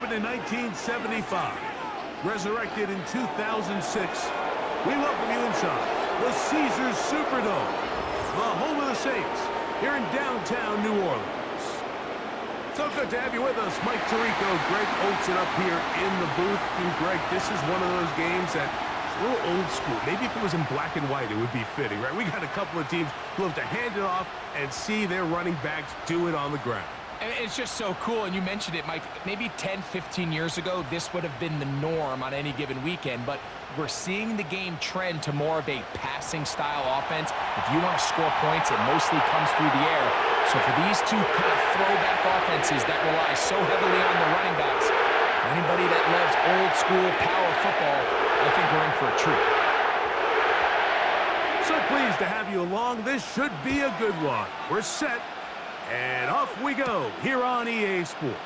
Born in 1975, resurrected in 2006, we welcome you inside the Caesars Superdome, the home of the Saints, here in downtown New Orleans. So good to have you with us. Mike Tirico, Greg Olson up here in the booth. And Greg, this is one of those games that is a little old school. Maybe if it was in black and white, it would be fitting, right? We got a couple of teams who have to hand it off and see their running backs do it on the ground. And it's just so cool, and you mentioned it, Mike. Maybe 10, 15 years ago, this would have been the norm on any given weekend, but we're seeing the game trend to more of a passing-style offense. If you want to score points, it mostly comes through the air. So for these two kind of throwback offenses that rely so heavily on the running backs, for anybody that loves old-school power football, I think we're in for a treat. So pleased to have you along. This should be a good one. We're set. And off we go here on EA Sports.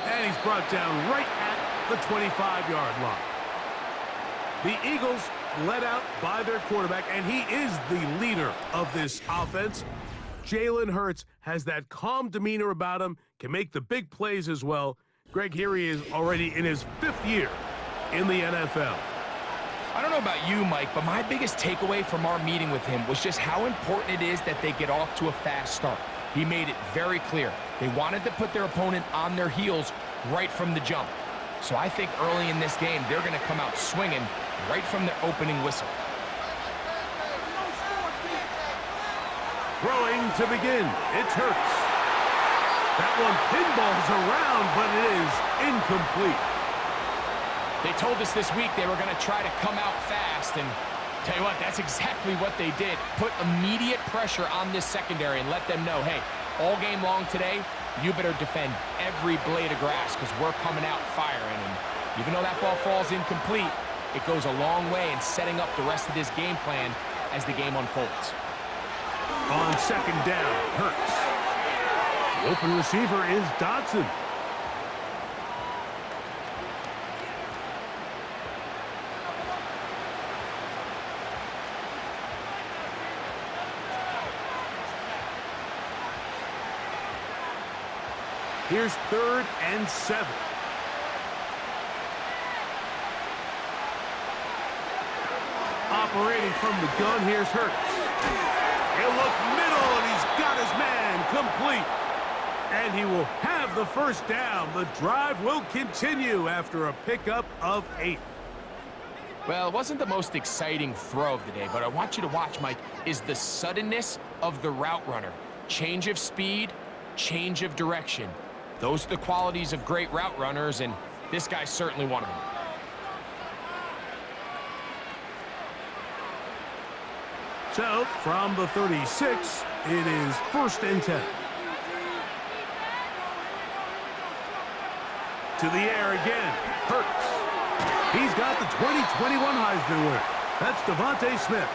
And he's brought down right at the 25-yard line. The Eagles led out by their quarterback, and he is the leader of this offense. Jalen Hurts has that calm demeanor about him, can make the big plays as well. Greg, here he is already in his 5th year in the NFL. I don't know about you, Mike, but my biggest takeaway from our meeting with him was just how important it is that they get off to a fast start. He made it very clear. They wanted to put their opponent on their heels right from the jump. So I think early in this game, they're going to come out swinging right from the opening whistle. Throwing to begin. It's Hurts. That one pinballs around, but it is incomplete. They told us this week they were going to try to come out fast, and tell you what, that's exactly what they did. Put immediate pressure on this secondary and let them know, hey, all game long today, you better defend every blade of grass because we're coming out firing. And even though that ball falls incomplete, it goes a long way in setting up the rest of this game plan as the game unfolds. On second down, Hurts. The open receiver is Dotson. Here's 3rd and 7. Operating from the gun, here's Hurts. He'll look middle, and he's got his man complete. And he will have the first down. The drive will continue after a pickup of 8. Well, it wasn't the most exciting throw of the day, but I want you to watch, Mike, is the suddenness of the route runner. Change of speed, change of direction. Those are the qualities of great route runners, and this guy's certainly one of them. So, from the 36, it is 1st and 10. To the air again, Hurts. He's got the 2021 Heisman winner. That's Devontae Smith.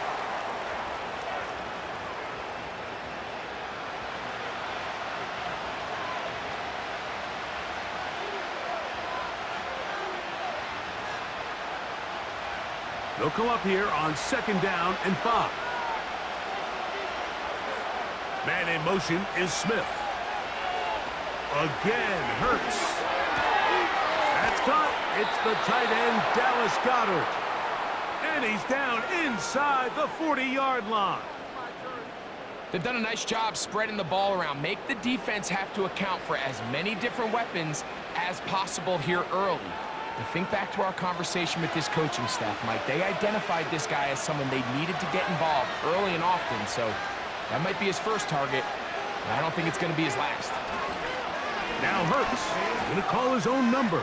They'll come up here on 2nd down and 5. Man in motion is Smith. Again, Hurts. That's caught. It's the tight end, Dallas Goedert. And he's down inside the 40-yard line. They've done a nice job spreading the ball around. Make the defense have to account for as many different weapons as possible here early. But think back to our conversation with this coaching staff, Mike. They identified this guy as someone they needed to get involved early and often, so that might be his first target, but I don't think it's going to be his last. Now Hurts going to call his own number,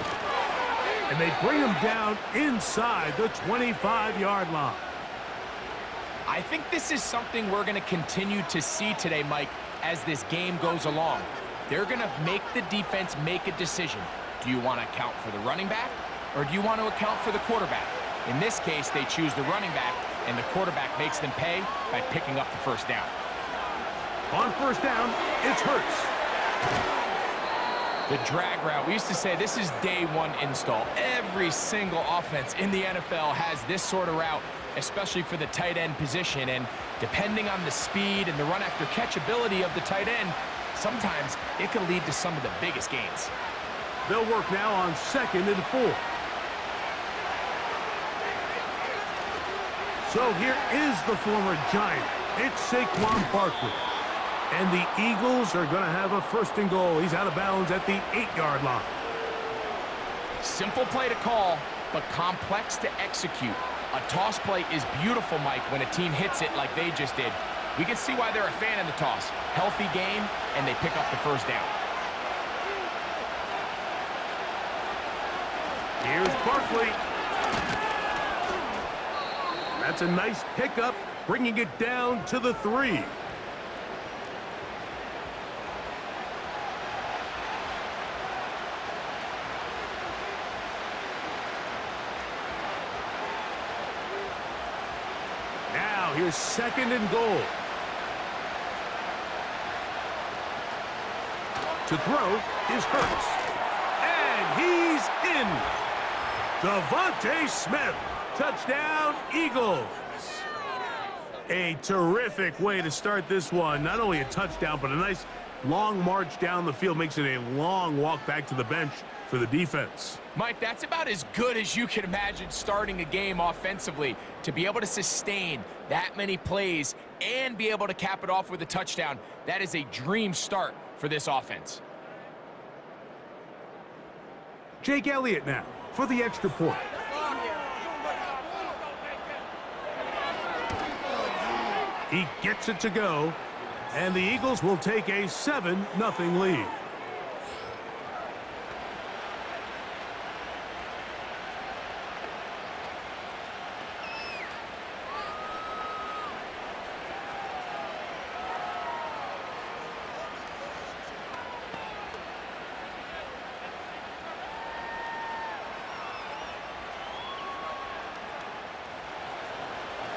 and they bring him down inside the 25-yard line. I think this is something we're going to continue to see today, Mike, as this game goes along. They're going to make the defense make a decision. Do you want to account for the running back, or do you want to account for the quarterback? In this case, they choose the running back, and the quarterback makes them pay by picking up the first down. On 1st down, it's Hurts. The drag route, we used to say this is day one install. Every single offense in the NFL has this sort of route, especially for the tight end position, and depending on the speed and the run after catch ability of the tight end, sometimes it can lead to some of the biggest gains. They'll work now on 2nd and 4. So here is the former Giant. It's Saquon Barkley. And the Eagles are going to have a 1st and goal. He's out of bounds at the 8-yard line. Simple play to call, but complex to execute. A toss play is beautiful, Mike, when a team hits it like they just did. We can see why they're a fan of the toss. Healthy game, and they pick up the 1st down. Here's Barkley. That's a nice pickup, bringing it down to the 3. Now here's 2nd and goal. To throw is Hurts. And he's in. Devontae Smith. Touchdown, Eagles. A terrific way to start this one. Not only a touchdown, but a nice long march down the field. Makes it a long walk back to the bench for the defense. Mike, that's about as good as you can imagine starting a game offensively. To be able to sustain that many plays and be able to cap it off with a touchdown, that is a dream start for this offense. Jake Elliott now for the extra point. He gets it to go, and the Eagles will take a 7-0 lead.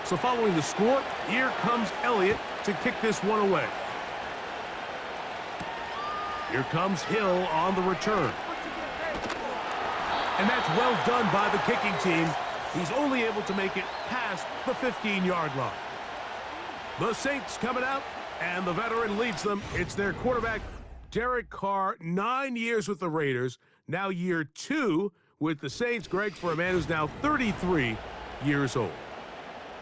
So following the score, here comes Elliott to kick this one away. Here comes Hill on the return. And that's well done by the kicking team. He's only able to make it past the 15-yard line. The Saints coming out, and the veteran leads them. It's their quarterback, Derek Carr, 9 years with the Raiders, now year 2 with the Saints. Greg, for a man who's now 33 years old.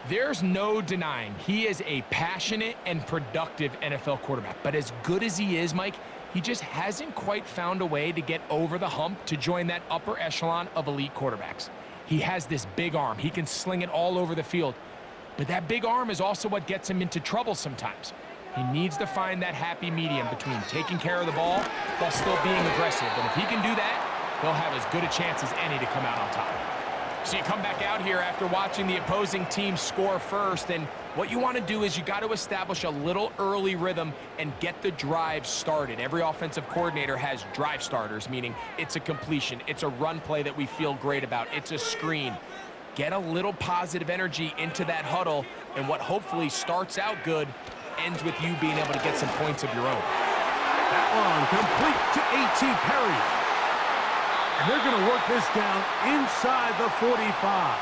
There's no denying he is a passionate and productive NFL quarterback. But as good as he is, Mike, he just hasn't quite found a way to get over the hump to join that upper echelon of elite quarterbacks. He has this big arm. He can sling it all over the field. But that big arm is also what gets him into trouble sometimes. He needs to find that happy medium between taking care of the ball while still being aggressive. And if he can do that, he'll have as good a chance as any to come out on top. So you come back out here after watching the opposing team score first, and what you want to do is you got to establish a little early rhythm and get the drive started. Every offensive coordinator has drive starters, meaning it's a completion, it's a run play that we feel great about, it's a screen. Get a little positive energy into that huddle, and what hopefully starts out good ends with you being able to get some points of your own. That one complete to A.T. Perry. And they're going to work this down inside the 45.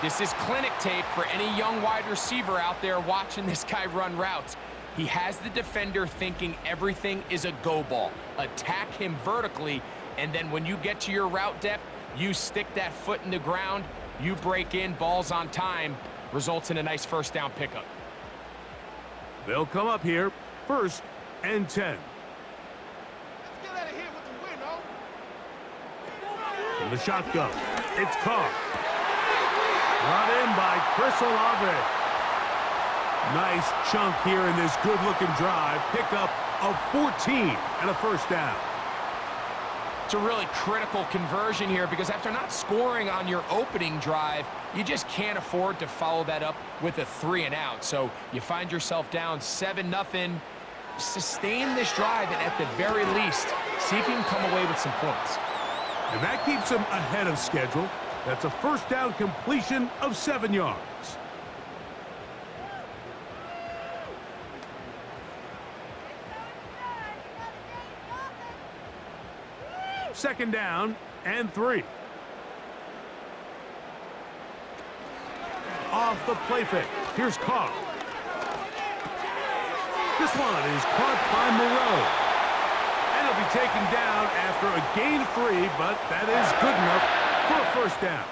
This is clinic tape for any young wide receiver out there watching this guy run routes. He has the defender thinking everything is a go ball. Attack him vertically, and then when you get to your route depth, you stick that foot in the ground, you break in, balls on time, results in a nice 1st down pickup. They'll come up here, 1st and 10. From the shotgun, it's Carr. Brought in by Chris Olave. Nice chunk here in this good-looking drive. Pickup of 14 and a 1st down. It's a really critical conversion here because after not scoring on your opening drive, you just can't afford to follow that up with a 3 and out. So you find yourself down 7-0. Sustain this drive, and at the very least, see if you can come away with some points. And that keeps him ahead of schedule. That's a 1st down completion of 7 yards. Second down and 3. Off the play fake. Here's Carr. This one is caught by Moreau. And He'll be taken down after a gain of 3, but that is good enough for a first down.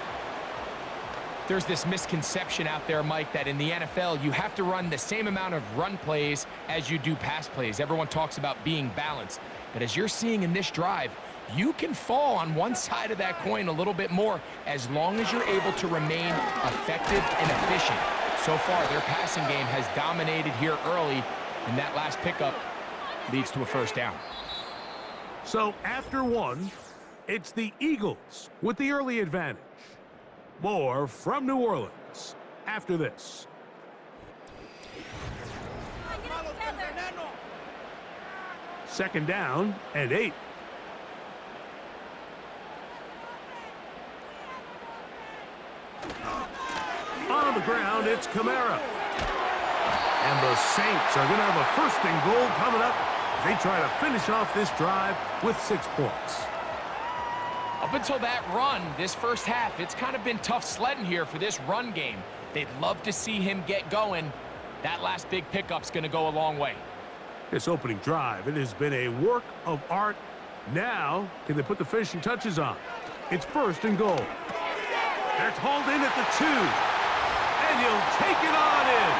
There's this misconception out there, Mike, that in the NFL, you have to run the same amount of run plays as you do pass plays. Everyone talks about being balanced. But as you're seeing in this drive, you can fall on one side of that coin a little bit more as long as you're able to remain effective and efficient. So far, their passing game has dominated here early, and that last pickup leads to a first down. So after 1, it's the Eagles with the early advantage. More from New Orleans after this. Second down and 8. On the ground, it's Kamara. And the Saints are going to have a first and goal coming up. They try to finish off this drive with 6 points. Up until that run, this first half, it's kind of been tough sledding here for this run game. They'd love to see him get going. That last big pickup's going to go a long way. This opening drive, it has been a work of art. Now, can they put the finishing touches on? It's first and goal. That's hauled in at the 2. And he'll take it on in.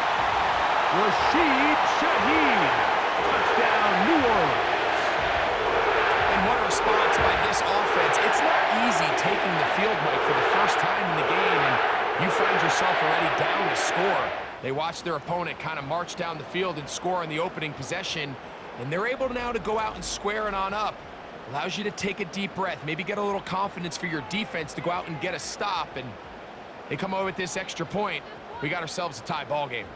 Rashid Shaheed. Touchdown, New Orleans. And what a response by this offense. It's not easy taking the field, Mike, for the first time in the game, and you find yourself already down to score. They watch their opponent kind of march down the field and score in the opening possession, and they're able now to go out and square it on up. Allows you to take a deep breath, maybe get a little confidence for your defense to go out and get a stop, and they come over with this extra point. We got ourselves a tie ball game.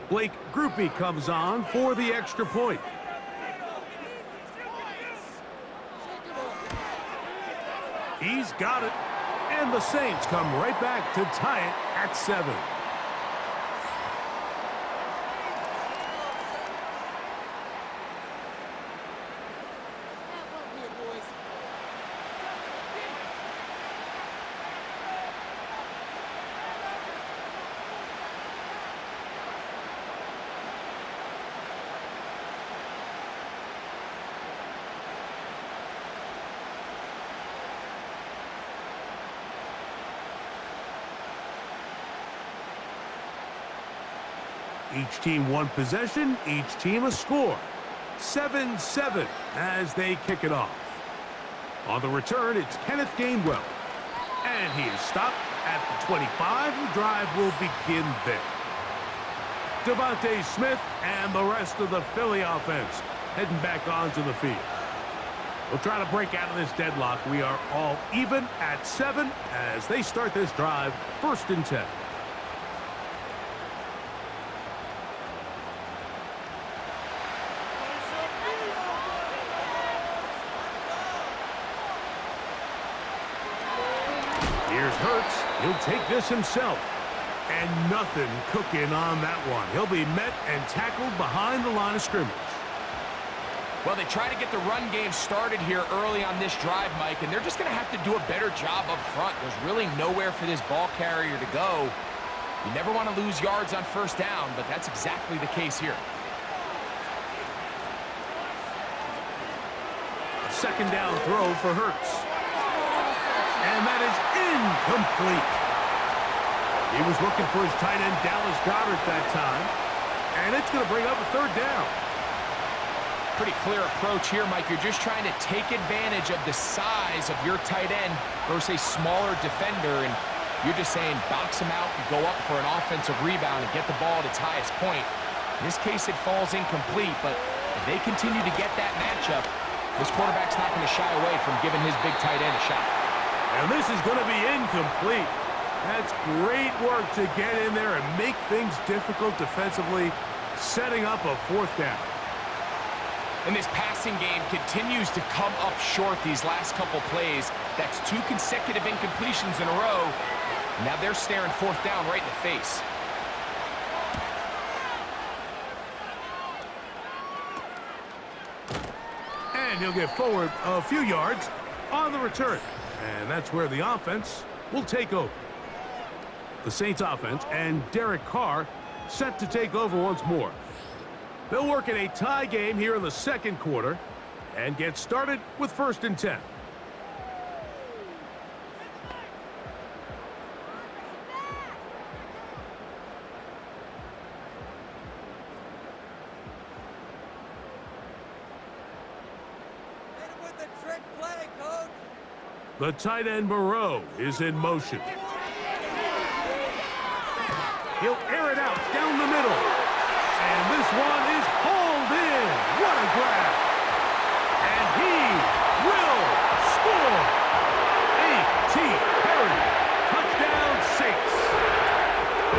Blake Groupie comes on for the extra point. He's got it. And the Saints come right back to tie it at 7. Each team one possession, each team a score. 7-7 as they kick it off. On the return, it's Kenneth Gainwell. And he is stopped at the 25. The drive will begin there. Devontae Smith and the rest of the Philly offense heading back onto the field. We'll try to break out of this deadlock. We are all even at 7 as they start this drive, 1st and 10. Here's Hurts. He'll take this himself. And nothing cooking on that one. He'll be met and tackled behind the line of scrimmage. Well, they try to get the run game started here early on this drive, Mike, and they're just going to have to do a better job up front. There's really nowhere for this ball carrier to go. You never want to lose yards on first down, but that's exactly the case here. A 2nd down throw for Hurts. And that is incomplete. He was looking for his tight end, Dallas Goedert, that time. And it's going to bring up a 3rd down. Pretty clear approach here, Mike. You're just trying to take advantage of the size of your tight end versus a smaller defender. And you're just saying box him out and go up for an offensive rebound and get the ball at its highest point. In this case, it falls incomplete. But if they continue to get that matchup, this quarterback's not going to shy away from giving his big tight end a shot. And this is going to be incomplete. That's great work to get in there and make things difficult defensively, setting up a 4th down. And this passing game continues to come up short these last couple plays. That's 2 consecutive incompletions in a row. Now they're staring 4th down right in the face. And he'll get forward a few yards on the return. And that's where the offense will take over. The Saints offense and Derek Carr set to take over once more. They'll work in a tie game here in the second quarter and get started with 1st and 10. The tight end, Moreau, is in motion. He'll air it out down the middle. And this one is hauled in. What a grab. And he will score. A.T. Perry. Touchdown, Saints.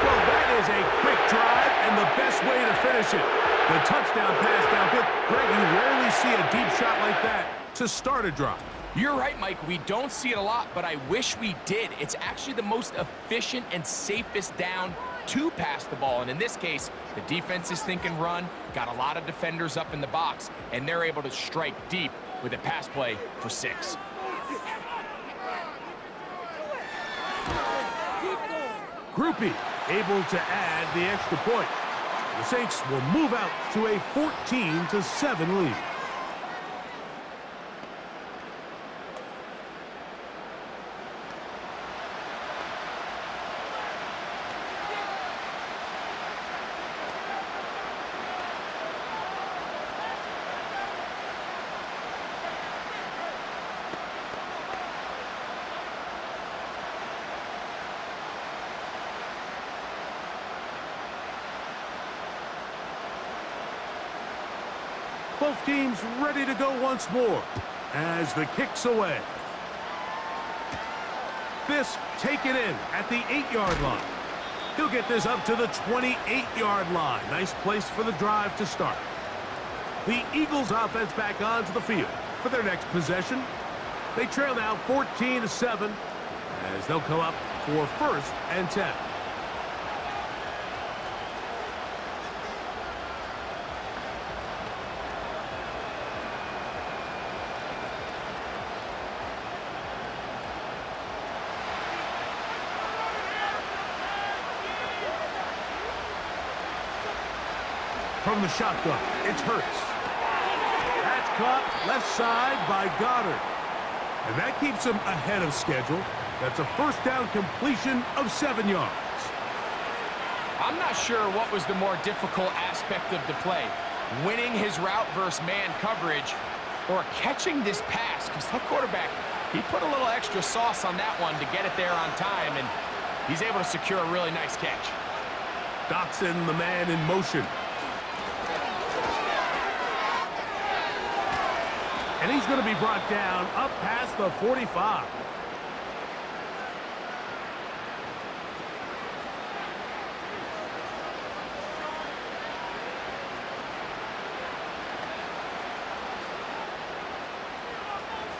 Well, that is a quick drive and the best way to finish it. The touchdown pass downfield. Greg, you rarely see a deep shot like that to start a drive. You're right, Mike. We don't see it a lot, but I wish we did. It's actually the most efficient and safest down to pass the ball. And in this case, the defense is thinking run, got a lot of defenders up in the box, and they're able to strike deep with a pass play for 6. Groupie able to add the extra point. The Saints will move out to a 14-7 lead. Both teams ready to go once more as the kick's away. This taken in at the 8-yard line. He'll get this up to the 28-yard line. Nice place for the drive to start. The Eagles offense back onto the field for their next possession. They trail now 14-7 as they'll come up for 1st and 10. From the shotgun, it's Hurts. That's caught left side by Goddard. And that keeps him ahead of schedule. That's a 1st down completion of 7 yards. I'm not sure what was the more difficult aspect of the play. Winning his route versus man coverage or catching this pass, because that quarterback, he put a little extra sauce on that one to get it there on time, and he's able to secure a really nice catch. Dotson, the man in motion. And he's going to be brought down up past the 45.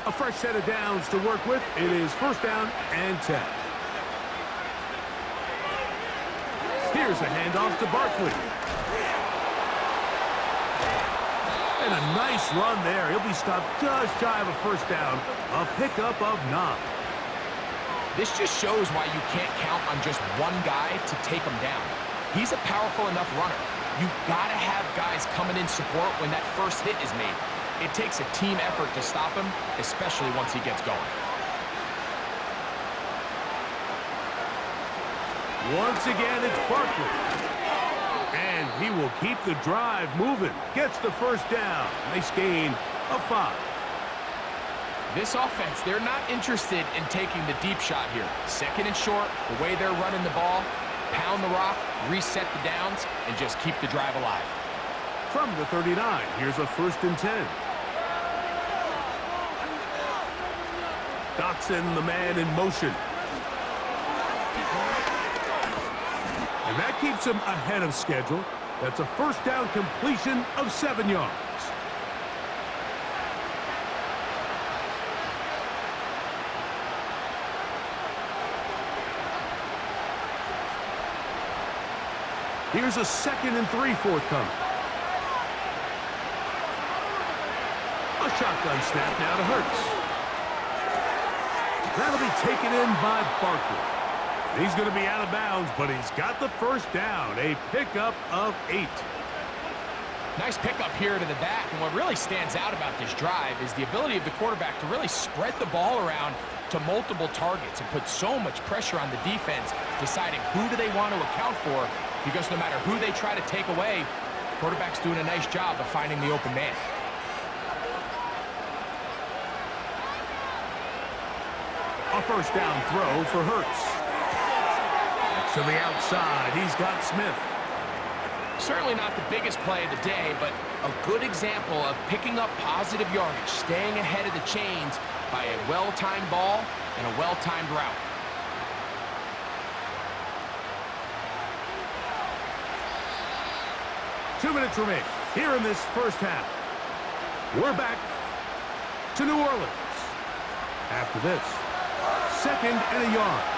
A fresh set of downs to work with. It is 1st down and 10. Here's a handoff to Barkley. And a nice run there. He'll be stopped just shy of a 1st down. A pickup of 9. This just shows why you can't count on just one guy to take him down. He's a powerful enough runner. You've got to have guys coming in support when that first hit is made. It takes a team effort to stop him, especially once he gets going. Once again, it's Barkley. And he will keep the drive moving. Gets the 1st down. Nice gain of 5. This offense, they're not interested in taking the deep shot here. 2nd and short, the way they're running the ball, pound the rock, reset the downs, and just keep the drive alive. From the 39, here's a 1st and 10. Dotson, the man in motion. And that keeps him ahead of schedule. That's a 1st down completion of 7 yards. Here's a 2nd and 3 forthcoming. A shotgun snap now to Hurts. That'll be taken in by Barkley. He's going to be out of bounds, but he's got the 1st down. A pickup of 8. Nice pickup here to the back, and what really stands out about this drive is the ability of the quarterback to really spread the ball around to multiple targets and put so much pressure on the defense, deciding who do they want to account for, because no matter who they try to take away, the quarterback's doing a nice job of finding the open man. A first down throw for Hurts. To the outside, he's got Smith. Certainly not the biggest play of the day, but a good example of picking up positive yardage, staying ahead of the chains by a well-timed ball and a well-timed route. Two minutes remain here in this first half. We're back to New Orleans. After this, 2nd and a yard.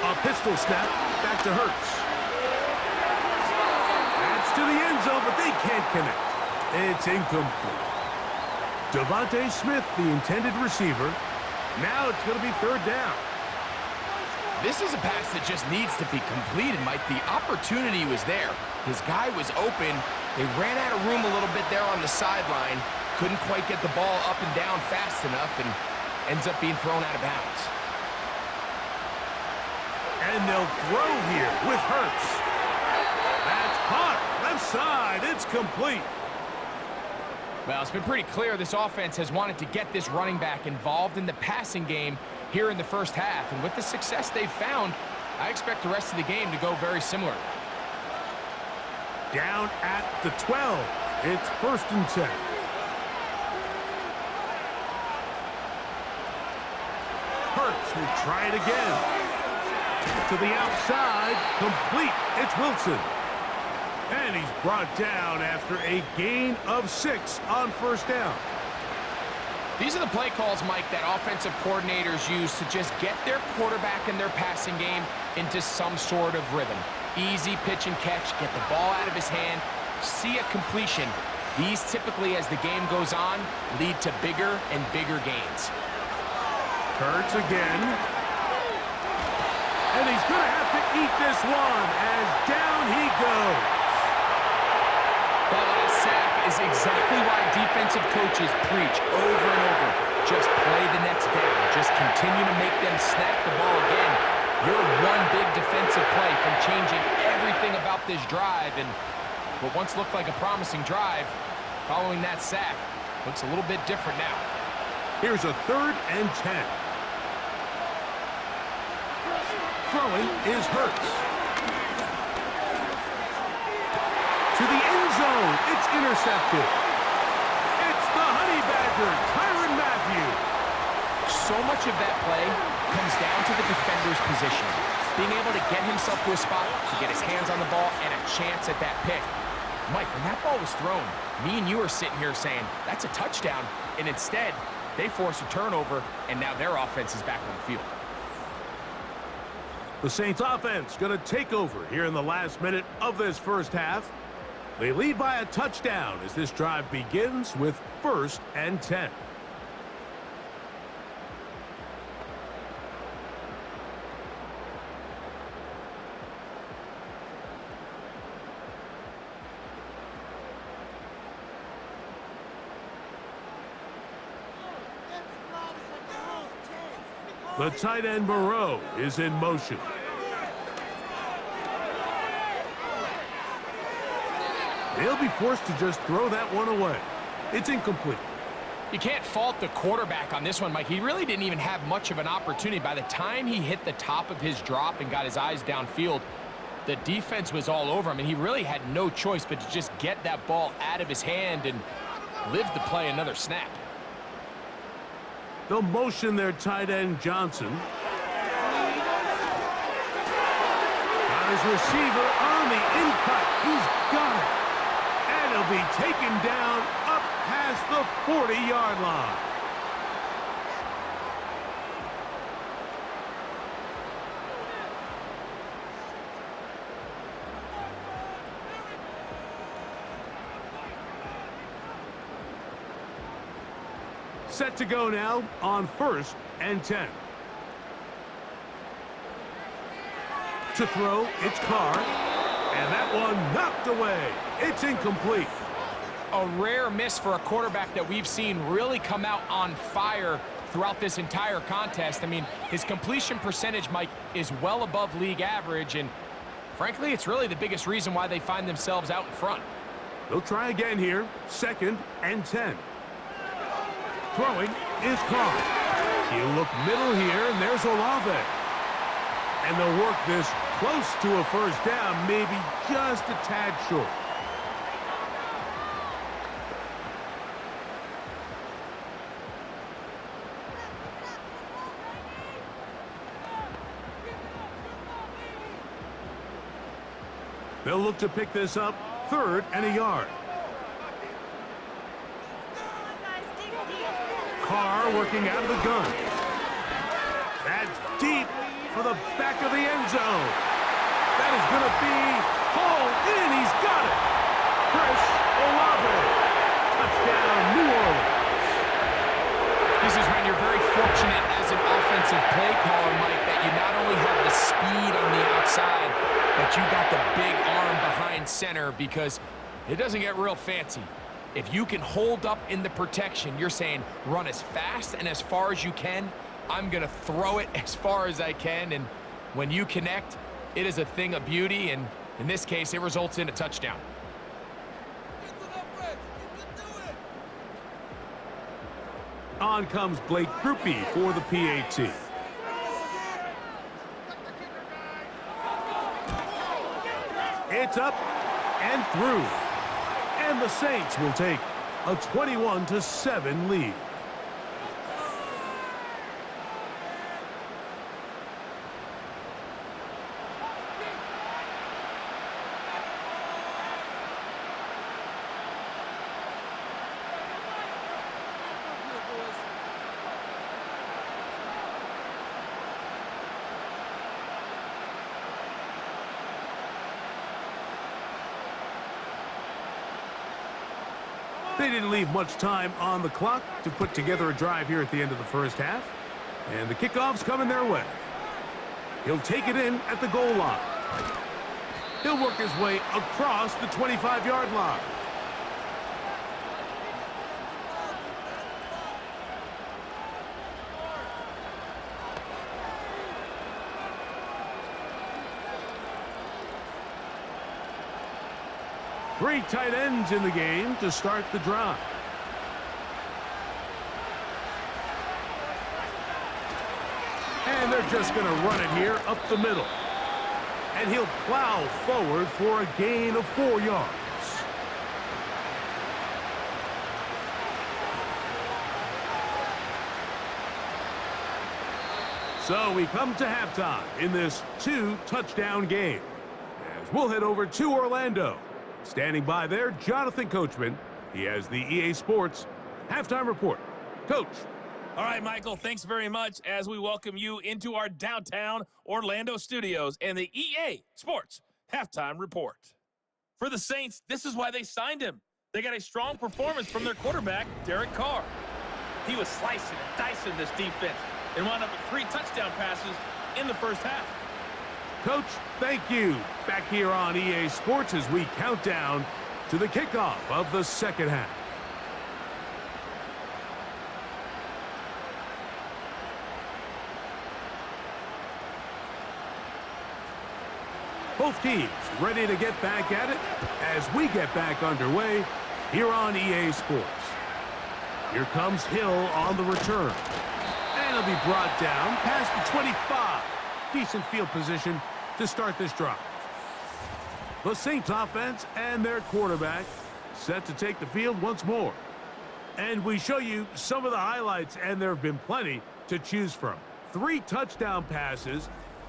A pistol snap back to Hurts. That's to the end zone, but they can't connect. It's incomplete. Devontae Smith, the intended receiver. Now it's going to be 3rd down. This is a pass that just needs to be completed, Mike. The opportunity was there. His guy was open. They ran out of room a little bit there on the sideline. Couldn't quite get the ball up and down fast enough, and ends up being thrown out of bounds. And they'll throw here with Hurts. That's caught. Left side. It's complete. Well, it's been pretty clear this offense has wanted to get this running back involved in the passing game here in the first half. And with the success they've found, I expect the rest of the game to go very similar. Down at the 12. It's 1st and 10. Hurts will try it again. To the outside, complete. It's Wilson. And he's brought down after a gain of 6 on 1st down. These are the play calls, Mike, that offensive coordinators use to just get their quarterback and their passing game into some sort of rhythm. Easy pitch and catch, get the ball out of his hand, see a completion. These typically, as the game goes on, lead to bigger and bigger gains. Hurts again. And he's going to have to eat this one as down he goes. That last sack is exactly why defensive coaches preach over and over. Just play the next down. Just continue to make them snap the ball again. You're one big defensive play from changing everything about this drive. And what once looked like a promising drive, following that sack, looks a little bit different now. Here's a 3rd and 10. Throwing is Hurts. To the end zone. It's intercepted. It's the Honey Badger, Tyrann Mathieu. So much of that play comes down to the defender's position. Being able to get himself to a spot, to get his hands on the ball, and a chance at that pick. Mike, when that ball was thrown, me and you are sitting here saying, that's a touchdown. And instead, they force a turnover, and now their offense is back on the field. The Saints offense going to take over here in the last minute of this first half. They lead by a touchdown as this drive begins with 1st and 10. The tight end Moreau is in motion. They'll be forced to just throw that one away. It's incomplete. You can't fault the quarterback on this one, Mike. He really didn't even have much of an opportunity. By the time he hit the top of his drop and got his eyes downfield, the defense was all over him, and he really had no choice but to just get that ball out of his hand and live to play another snap. They'll motion their tight end Johnson. Got his receiver on the in-cut. He's got it. And he'll be taken down up past the 40-yard line. Set to go now on 1st and 10. To throw, it's Carr. And that one knocked away. It's incomplete. A rare miss for a quarterback that we've seen really come out on fire throughout this entire contest. I mean, his completion percentage, Mike, is well above league average, and frankly, it's really the biggest reason why they find themselves out in front. They'll try again here. 2nd and 10. Throwing is Carr. He'll look middle here, and there's Olave. And they'll work this close to a first down, maybe just a tad short. They'll look to pick this up, 3rd and a yard. Carr working out of the gun. That's deep for the back of the end zone. That is going to be hauled in. He's got it. Chris Olave. Touchdown, New Orleans. This is when you're very fortunate as an offensive play caller, Mike, that you not only have the speed on the outside, but you got the big arm behind center, because it doesn't get real fancy. If you can hold up in the protection, you're saying run as fast and as far as you can. I'm going to throw it as far as I can, and when you connect, it is a thing of beauty, and in this case, it results in a touchdown. On comes Blake Grupe for the PAT. It's up and through. And the Saints will take a 21-7 lead. They didn't leave much time on the clock to put together a drive here at the end of the first half. And the kickoff's coming their way. He'll take it in at the goal line. He'll work his way across the 25-yard line. Three tight ends in the game to start the drive. And they're just going to run it here up the middle. And he'll plow forward for a gain of 4 yards. So we come to halftime in this 2-touchdown game, as we'll head over to Orlando. Standing by there, Jonathan Coachman. He has the EA Sports halftime report. Coach. All right, Michael, thanks very much as we welcome you into our downtown Orlando studios and the EA Sports halftime report. For the Saints, this is why they signed him. They got a strong performance from their quarterback, Derek Carr. He was slicing and dicing this defense and wound up with 3 touchdown passes in the first half. Coach, thank you. Back here on EA Sports as we count down to the kickoff of the second half. Both teams ready to get back at it as we get back underway here on EA Sports. Here comes Hill on the return. And he'll be brought down past the 25. Decent field position to start this drive. The Saints offense and their quarterback set to take the field once more. And we show you some of the highlights, and there have been plenty to choose from. 3 touchdown passes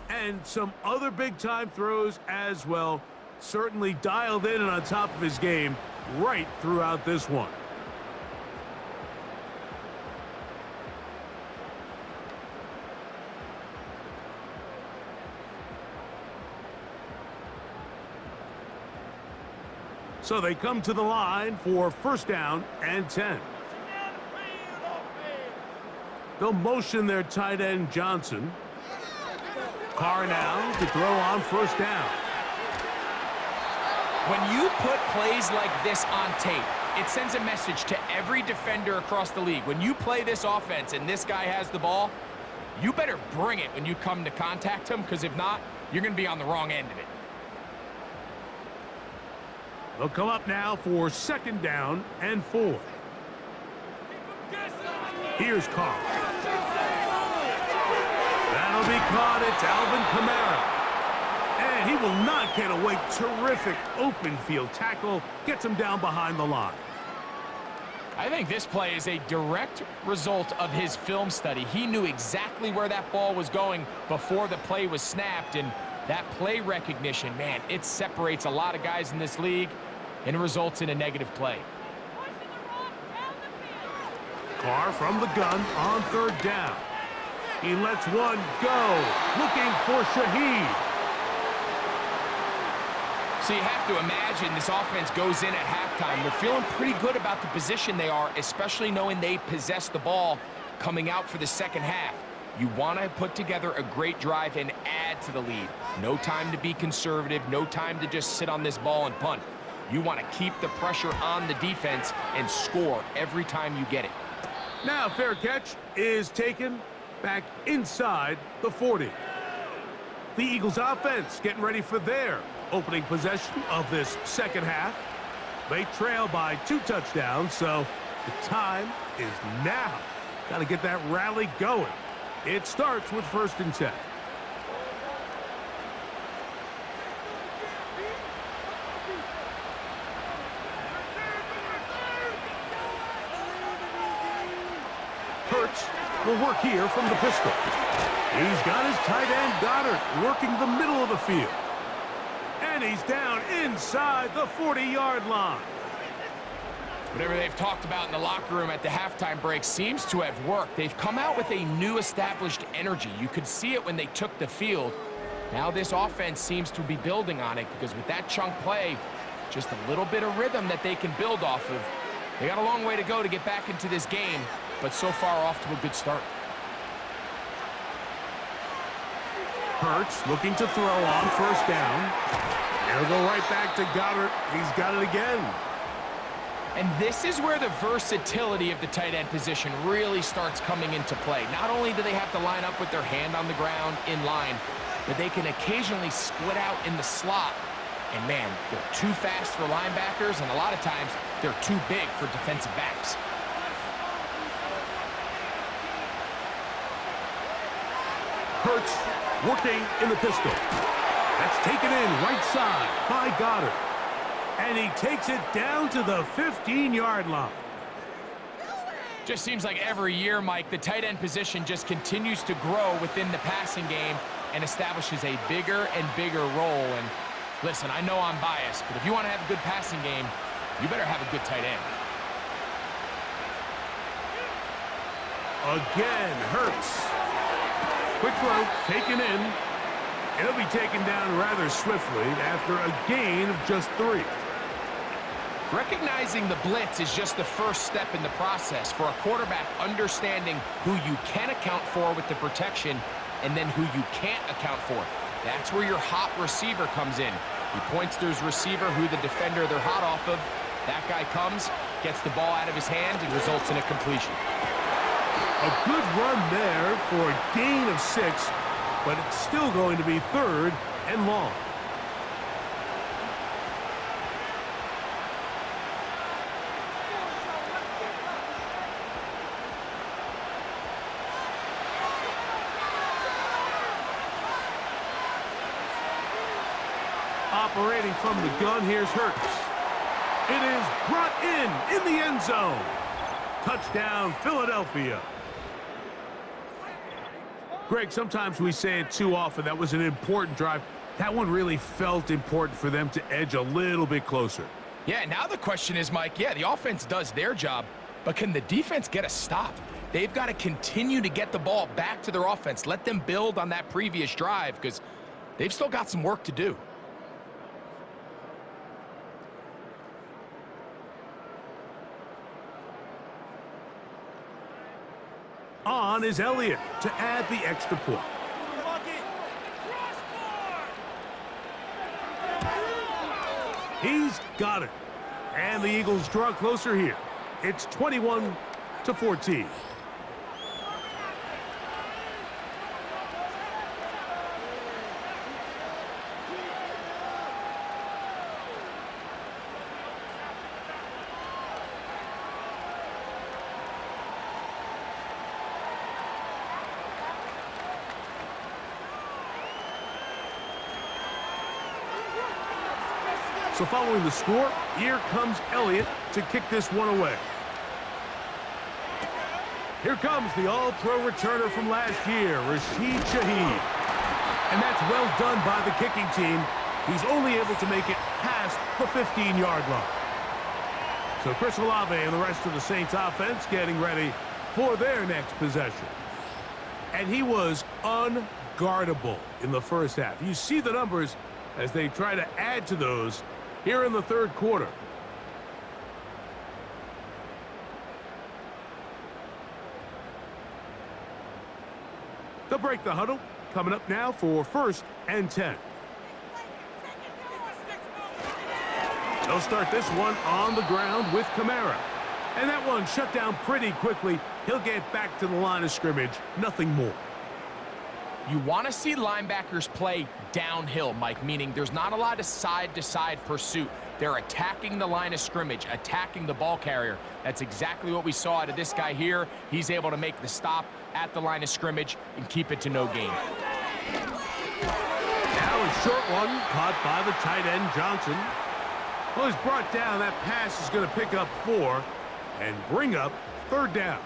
and some other big-time throws as well. Certainly dialed in and on top of his game right throughout this one. So they come to the line for first down and 10. They'll motion their tight end Johnson. Carr now to throw on first down. When you put plays like this on tape, it sends a message to every defender across the league. When you play this offense and this guy has the ball, you better bring it when you come to contact him, because if not, you're going to be on the wrong end of it. They'll come up now for second down and 4. Here's Carr. That'll be caught. It's Alvin Kamara. And he will not get away. Terrific open field tackle. Gets him down behind the line. I think this play is a direct result of his film study. He knew exactly where that ball was going before the play was snapped, and that play recognition, man, it separates a lot of guys in this league and results in a negative play. Carr from the gun on third down. He lets one go. Looking for Shaheed. So you have to imagine this offense goes in at halftime. They're feeling pretty good about the position they are, especially knowing they possess the ball coming out for the second half. You want to put together a great drive and add to the lead. No time to be conservative, no time to just sit on this ball and punt. You want to keep the pressure on the defense and score every time you get it. Now fair catch is taken back inside the 40. The Eagles offense getting ready for their opening possession of this second half. They trail by 2 touchdowns, so the time is now. Got to get that rally going. It starts with 1st and 10. Hurts will work here from the pistol. He's got his tight end Goddard working the middle of the field. And he's down inside the 40-yard line. Whatever they've talked about in the locker room at the halftime break seems to have worked. They've come out with a new established energy. You could see it when they took the field. Now this offense seems to be building on it, because with that chunk play, just a little bit of rhythm that they can build off of. They got a long way to go to get back into this game, but so far off to a good start. Hurts looking to throw on first down. He'll go right back to Goddard. He's got it again. And this is where the versatility of the tight end position really starts coming into play. Not only do they have to line up with their hand on the ground in line, but they can occasionally split out in the slot. And man, they're too fast for linebackers, and a lot of times they're too big for defensive backs. Hurts working in the pistol. That's taken in right side by Goddard. And he takes it down to the 15-yard line. Just seems like every year, Mike, the tight end position just continues to grow within the passing game and establishes a bigger and bigger role. And listen, I know I'm biased, but if you want to have a good passing game, you better have a good tight end. Again, Hurts. Quick throw, taken in. It'll be taken down rather swiftly after a gain of just 3. Recognizing the blitz is just the first step in the process for a quarterback, understanding who you can account for with the protection and then who you can't account for. That's where your hot receiver comes in. He points to his receiver, who the defender they're hot off of. That guy comes, gets the ball out of his hand, and results in a completion. A good run there for a gain of 6, but it's still going to be 3rd and long. Operating from the gun, here's Hurts. It is brought in the end zone. Touchdown, Philadelphia. Greg, sometimes we say it too often. That was an important drive. That one really felt important for them to edge a little bit closer. Yeah, now the question is, Mike, yeah, the offense does their job, but can the defense get a stop? They've got to continue to get the ball back to their offense. Let them build on that previous drive, because they've still got some work to do. On is Elliott to add the extra point. He's got it. And the Eagles draw closer here. It's 21-14. So following the score, here comes Elliott to kick this one away. Here comes the all-pro returner from last year, Rashid Shaheed. And that's well done by the kicking team. He's only able to make it past the 15-yard line. So Chris Olave and the rest of the Saints offense getting ready for their next possession. And he was unguardable in the first half. You see the numbers as they try to add to those here in the third quarter. They'll break the huddle. Coming up now for 1st and 10. They'll start this one on the ground with Kamara. And that one shut down pretty quickly. He'll get back to the line of scrimmage. Nothing more. You want to see linebackers play downhill, Mike, meaning there's not a lot of side-to-side pursuit. They're attacking the line of scrimmage, attacking the ball carrier. That's exactly what we saw out of this guy here. He's able to make the stop at the line of scrimmage and keep it to no gain. Now a short one caught by the tight end, Johnson. Well, he's brought down. That pass is going to pick up 4 and bring up 3rd down.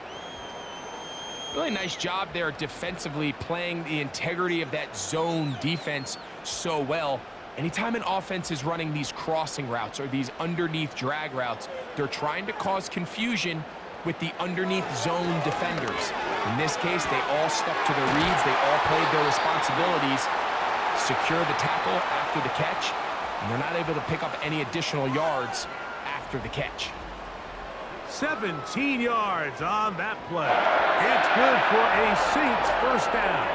Really nice job there defensively, playing the integrity of that zone defense so well. Anytime an offense is running these crossing routes or these underneath drag routes, they're trying to cause confusion with the underneath zone defenders. In this case, they all stuck to their reads. They all played their responsibilities, secure the tackle after the catch, and they're not able to pick up any additional yards after the catch. 17 yards on that play. It's good for a Saints 1st down.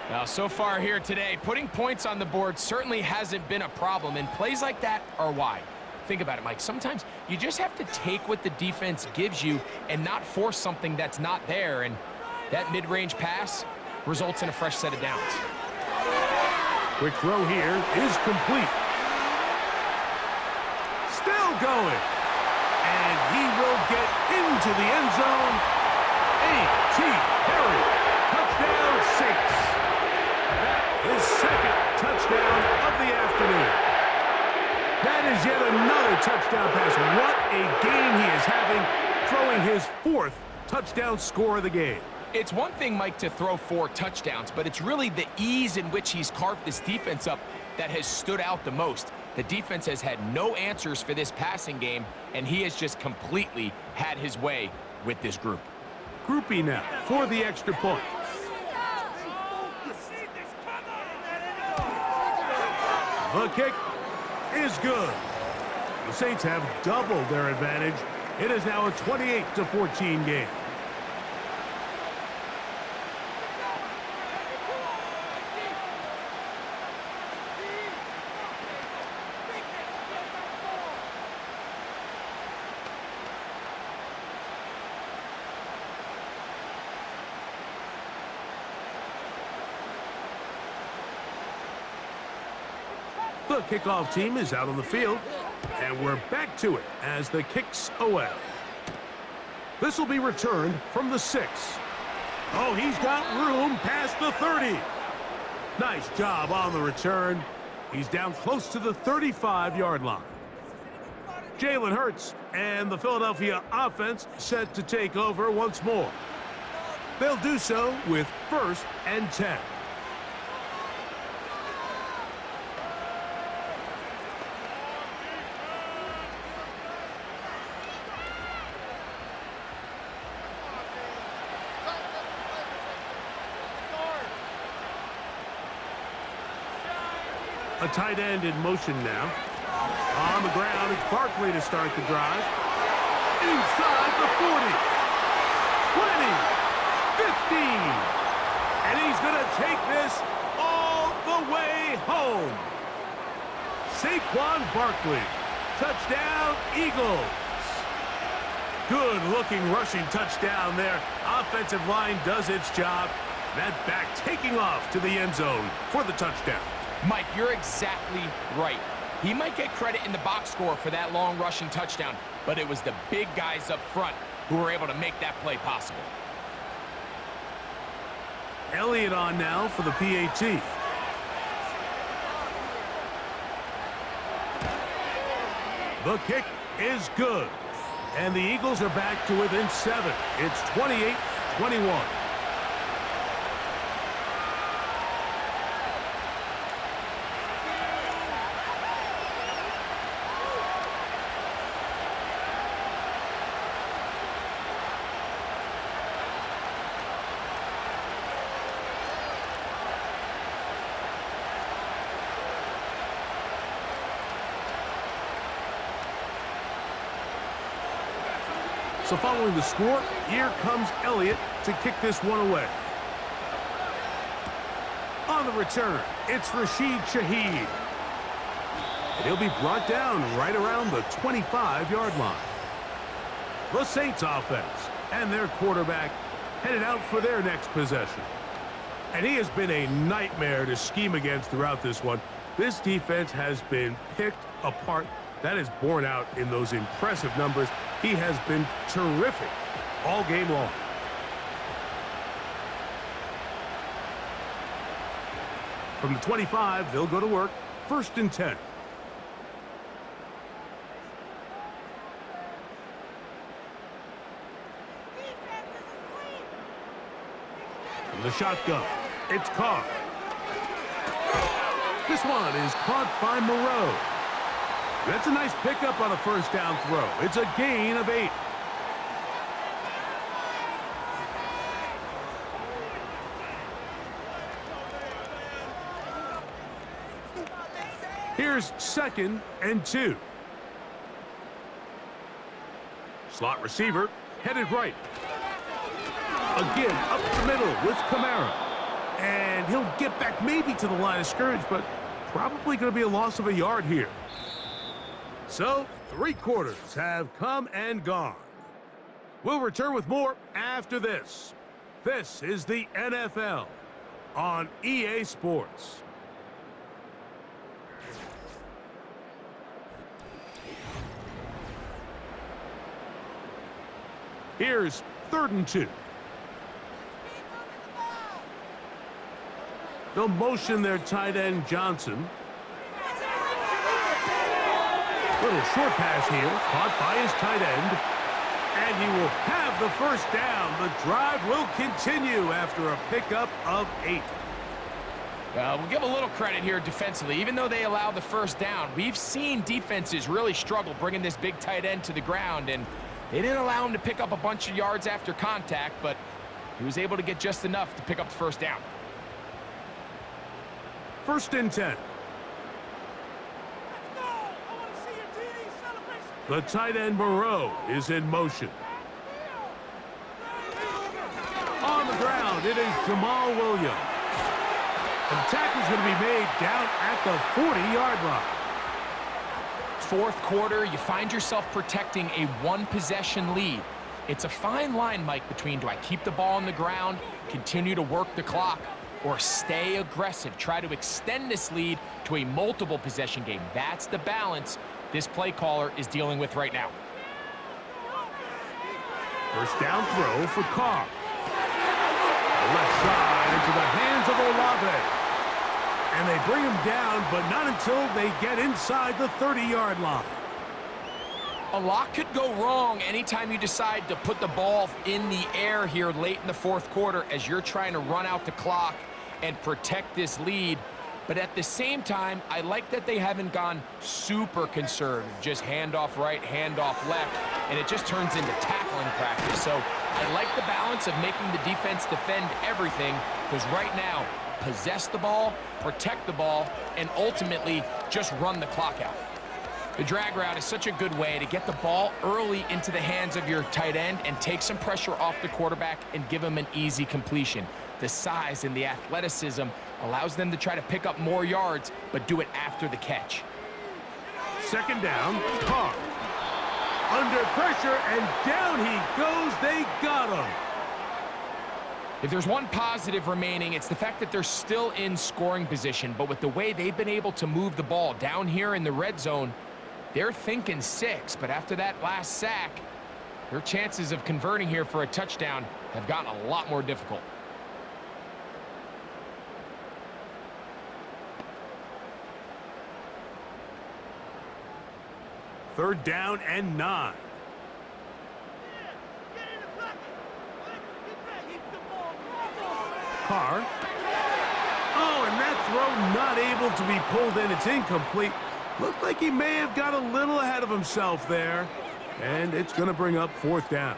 Now, so far here today, putting points on the board certainly hasn't been a problem, and plays like that are why. Think about it, Mike. Sometimes you just have to take what the defense gives you and not force something that's not there, and that mid-range pass results in a fresh set of downs. Quick throw here is complete. Still going. And he will get into the end zone. A.T. Perry. Touchdown, Saints. That is 2nd touchdown of the afternoon. That is yet another touchdown pass. What a game he is having, throwing his 4th touchdown score of the game. It's one thing, Mike, to throw 4 touchdowns, but it's really the ease in which he's carved this defense up that has stood out the most. The defense has had no answers for this passing game, and he has just completely had his way with this group. Groupie now for the extra point. The kick is good. The Saints have doubled their advantage. It is now a 28-14 game. The kickoff team is out on the field, and we're back to it as the kick's away. This will be returned from the 6. Oh, he's got room past the 30. Nice job on the return. He's down close to the 35-yard line. Jalen Hurts and the Philadelphia offense set to take over once more. They'll do so with 1st and 10. A tight end in motion now. On the ground, it's Barkley to start the drive. Inside the 40. 20. 15. And he's going to take this all the way home. Saquon Barkley. Touchdown, Eagles. Good-looking rushing touchdown there. Offensive line does its job. That back taking off to the end zone for the touchdown. Mike, you're exactly right. He might get credit in the box score for that long rushing touchdown, but it was the big guys up front who were able to make that play possible. Elliott on now for the PAT. The kick is good. And the Eagles are back to within 7. It's 28-21. So following the score, here comes Elliott to kick this one away. On the return, it's Rashid Shaheed. And he'll be brought down right around the 25-yard line. The Saints offense and their quarterback headed out for their next possession. And he has been a nightmare to scheme against throughout this one. This defense has been picked apart. That is borne out in those impressive numbers. He has been terrific all game long. From the 25, they'll go to work. 1st and 10. From the shotgun, it's Carr. This one is caught by Moreau. That's a nice pickup on a first down throw. It's a gain of 8. Here's 2nd and 2. Slot receiver headed right. Again, up the middle with Kamara. And he'll get back maybe to the line of scrimmage, but probably going to be a loss of a yard here. So, 3 quarters have come and gone. We'll return with more after this. This is the NFL on EA Sports. Here's 3rd and 2. They'll motion their tight end Johnson. Little short pass here, caught by his tight end. And he will have the first down. The drive will continue after a pickup of 8. Well, we'll give a little credit here defensively. Even though they allowed the first down, we've seen defenses really struggle bringing this big tight end to the ground, and they didn't allow him to pick up a bunch of yards after contact, but he was able to get just enough to pick up the first down. 1st and 10. The tight end Moreau is in motion. On the ground, it is Jamal Williams. And the tackle's going to be made down at the 40-yard line. 4th quarter, you find yourself protecting a 1-possession lead. It's a fine line, Mike, between do I keep the ball on the ground, continue to work the clock, or stay aggressive, try to extend this lead to a multiple possession game. That's the balance this play caller is dealing with right now. First down throw for Carr. Left side into the hands of Olave. And they bring him down, but not until they get inside the 30-yard line. A lot could go wrong anytime you decide to put the ball in the air here late in the 4th quarter as you're trying to run out the clock and protect this lead. But at the same time, I like that they haven't gone super conservative, just handoff right, handoff left, and it just turns into tackling practice. So I like the balance of making the defense defend everything, because right now, possess the ball, protect the ball, and ultimately just run the clock out. The drag route is such a good way to get the ball early into the hands of your tight end and take some pressure off the quarterback and give him an easy completion. The size and the athleticism allows them to try to pick up more yards, but do it after the catch. Second down, Carr. Under pressure, and down he goes. They got him. If there's one positive remaining, it's the fact that they're still in scoring position. But with the way they've been able to move the ball down here in the red zone, they're thinking 6. But after that last sack, their chances of converting here for a touchdown have gotten a lot more difficult. Third down and 9. Carr. Oh, and that throw not able to be pulled in. It's incomplete. Looked like he may have got a little ahead of himself there. And it's going to bring up fourth down.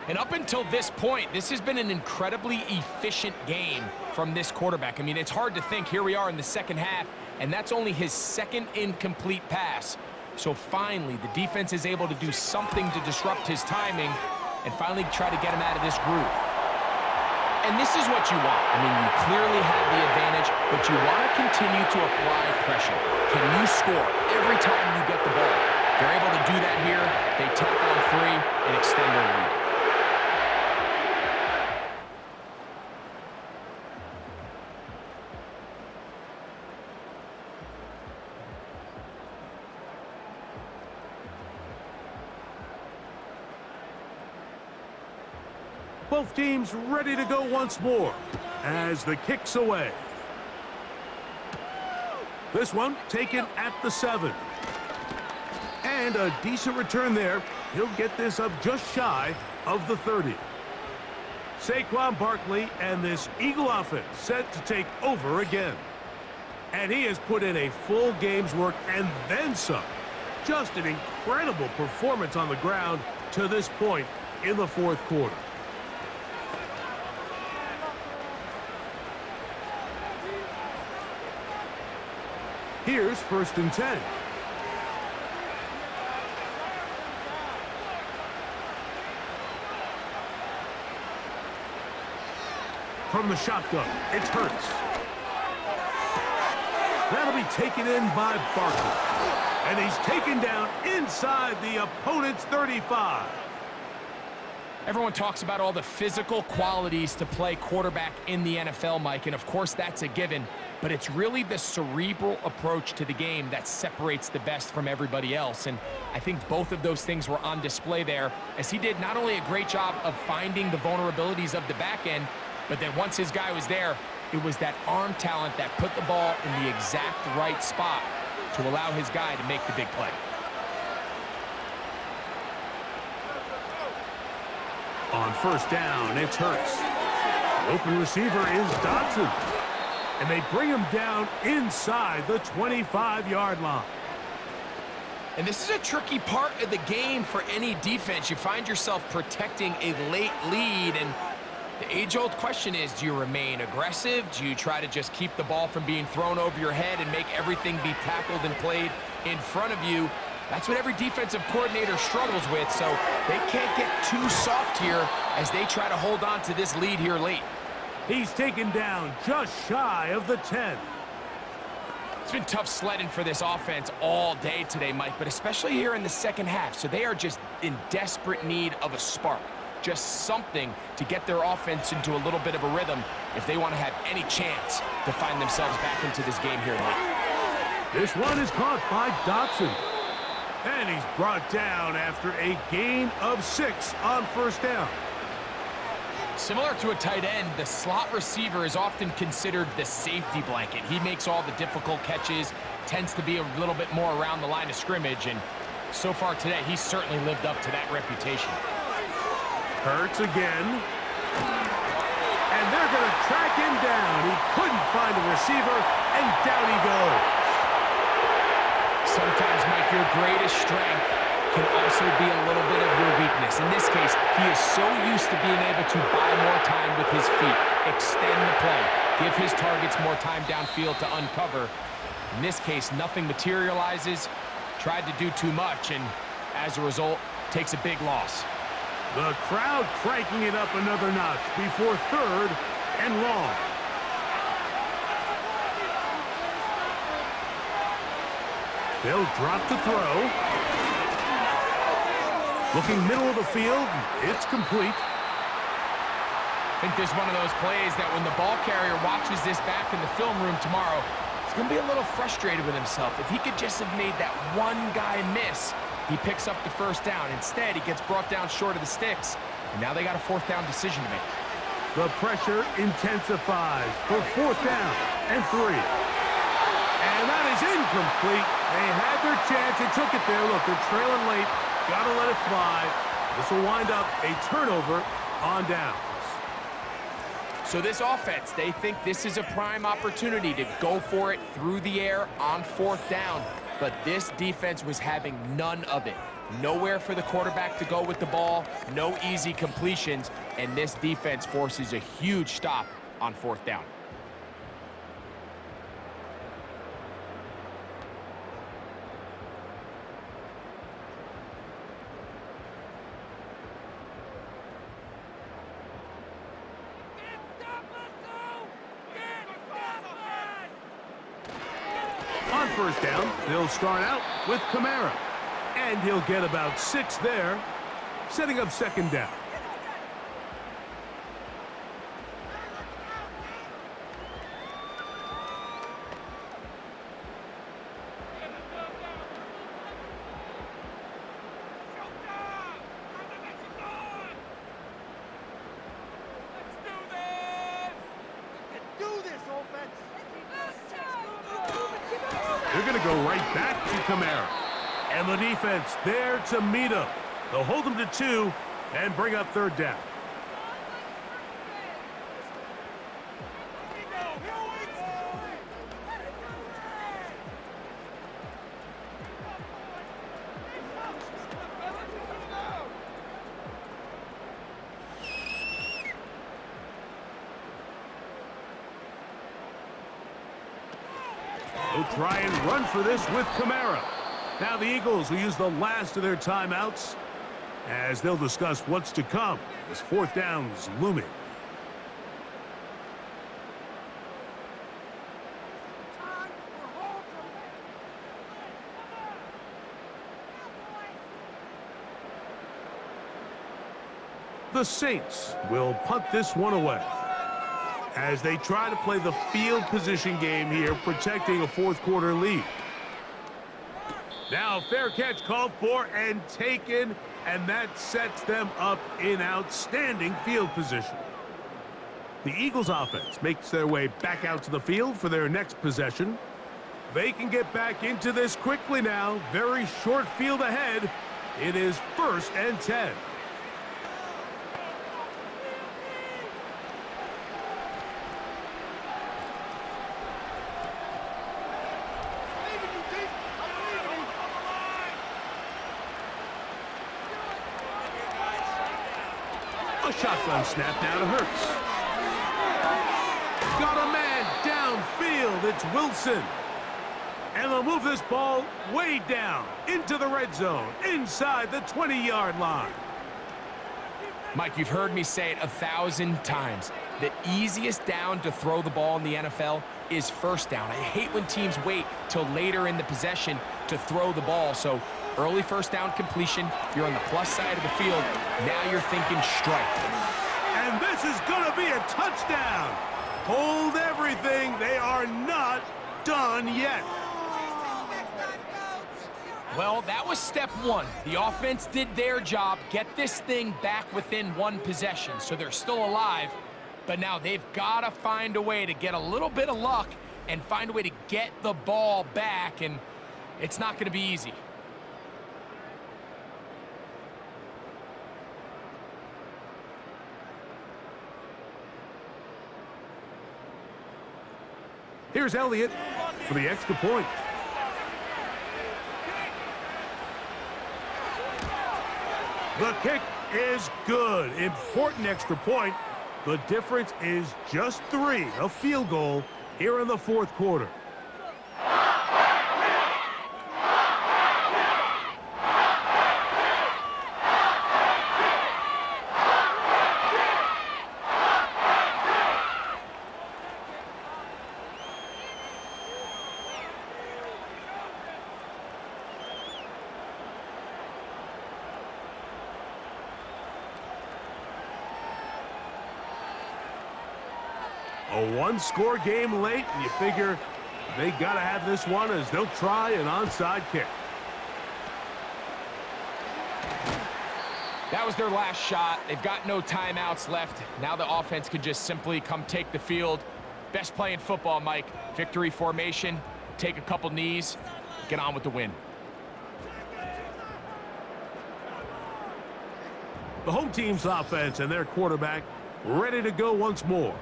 And up until this point, this has been an incredibly efficient game from this quarterback. I mean, it's hard to think. Here we are in the second half, and that's only his second incomplete pass. So finally, the defense is able to do something to disrupt his timing and finally try to get him out of this groove. And this is what you want. I mean, you clearly have the advantage, but you want to continue to apply pressure. Can you score every time you get the ball? They're able to do that here. They tack on 3 and extend their lead. Both teams ready to go once more as the kick's away. This one taken at the 7. And a decent return there. He'll get this up just shy of the 30. Saquon Barkley and this Eagle offense set to take over again. And he has put in a full game's work and then some. Just an incredible performance on the ground to this point in the fourth quarter. Here's 1st and 10. From the shotgun, it's Hurts. That'll be taken in by Barkley. And he's taken down inside the opponent's 35. Everyone talks about all the physical qualities to play quarterback in the NFL, Mike, and of course that's a given, but it's really the cerebral approach to the game that separates the best from everybody else, and I think both of those things were on display there, as he did not only a great job of finding the vulnerabilities of the back end, but then once his guy was there, it was that arm talent that put the ball in the exact right spot to allow his guy to make the big play. On 1st down, it's Hurts. The open receiver is Dotson. And they bring him down inside the 25-yard line. And this is a tricky part of the game for any defense. You find yourself protecting a late lead, and the age-old question is, do you remain aggressive? Do you try to just keep the ball from being thrown over your head and make everything be tackled and played in front of you? That's what every defensive coordinator struggles with, so they can't get too soft here as they try to hold on to this lead here late. He's taken down just shy of the 10. It's been tough sledding for this offense all day today, Mike, but especially here in the second half. So they are just in desperate need of a spark, just something to get their offense into a little bit of a rhythm if they want to have any chance to find themselves back into this game here late. This one is caught by Dotson. And he's brought down after a gain of 6 on 1st down. Similar to a tight end, the slot receiver is often considered the safety blanket. He makes all the difficult catches, tends to be a little bit more around the line of scrimmage, and so far today, he's certainly lived up to that reputation. Hurts again. And they're going to track him down. He couldn't find a receiver, and down he goes. Sometimes, Mike, your greatest strength can also be a little bit of your weakness. In this case, he is so used to being able to buy more time with his feet, extend the play, give his targets more time downfield to uncover. In this case, nothing materializes, tried to do too much, and as a result, takes a big loss. The crowd cranking it up another notch before 3rd and long. They'll drop to throw. Looking middle of the field. It's complete. I think there's one of those plays that when the ball carrier watches this back in the film room tomorrow, he's going to be a little frustrated with himself. If he could just have made that one guy miss, he picks up the first down. Instead, he gets brought down short of the sticks, and now they got a fourth down decision to make. The pressure intensifies for fourth down and 3. And that is incomplete. They had their chance. They took it there. Look, they're trailing late. Got to let it fly. This will wind up a turnover on downs. So this offense, they think this is a prime opportunity to go for it through the air on fourth down. But this defense was having none of it. Nowhere for the quarterback to go with the ball, no easy completions, and this defense forces a huge stop on fourth down. On first down, they'll start out with Kamara. And he'll get about 6 there, setting up second down. They're going to go right back to Kamara. And the defense there to meet him. They'll hold him to 2 and bring up third down. They'll try and run for this with Kamara. Now the Eagles will use the last of their timeouts as they'll discuss what's to come as fourth down's looming. The Saints will punt this one away as they try to play the field position game here, protecting a fourth quarter lead. Now, fair catch called for and taken, and that sets them up in outstanding field position. The Eagles offense makes their way back out to the field for their next possession. They can get back into this quickly now. Very short field ahead. It is 1st and 10. A shotgun snap now to Hurts. Got a man downfield. It's Wilson. And they'll move this ball way down into the red zone, inside the 20-yard line. Mike, you've heard me say it 1,000 times. The easiest down to throw the ball in the NFL is first down. I hate when teams wait till later in the possession to throw the ball. So early first down completion, you're on the plus side of the field. Now you're thinking strike. And this is going to be a touchdown. Hold everything. They are not done yet. Well, that was step one. The offense did their job, get this thing back within one possession, so they're still alive. But now they've got to find a way to get a little bit of luck and find a way to get the ball back, and it's not going to be easy. Here's Elliott for the extra point. The kick is good. Important extra point. The difference is just 3, a field goal here in the fourth quarter. A one-score game late, and you figure they got to have this one as they'll try an onside kick. That was their last shot. They've got no timeouts left. Now the offense can just simply come take the field. Best play in football, Mike. Victory formation, take a couple knees, get on with the win. The home team's offense and their quarterback ready to go once more.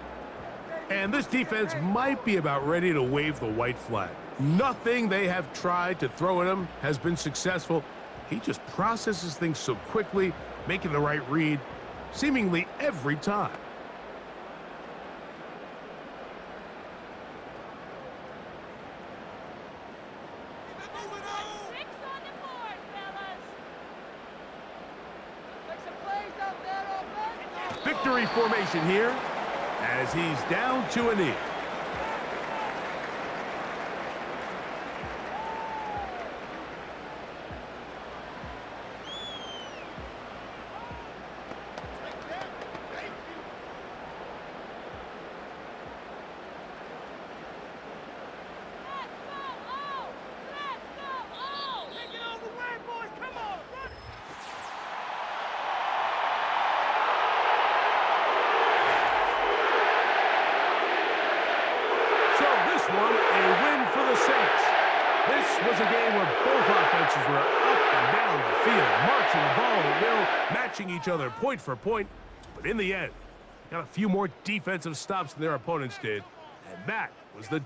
And this defense might be about ready to wave the white flag. Nothing they have tried to throw at him has been successful. He just processes things so quickly, making the right read, seemingly every time. Victory formation here as he's down to a knee. This was a game where both offenses were up and down the field, marching the ball at will, matching each other point for point. But in the end, got a few more defensive stops than their opponents did, and that was the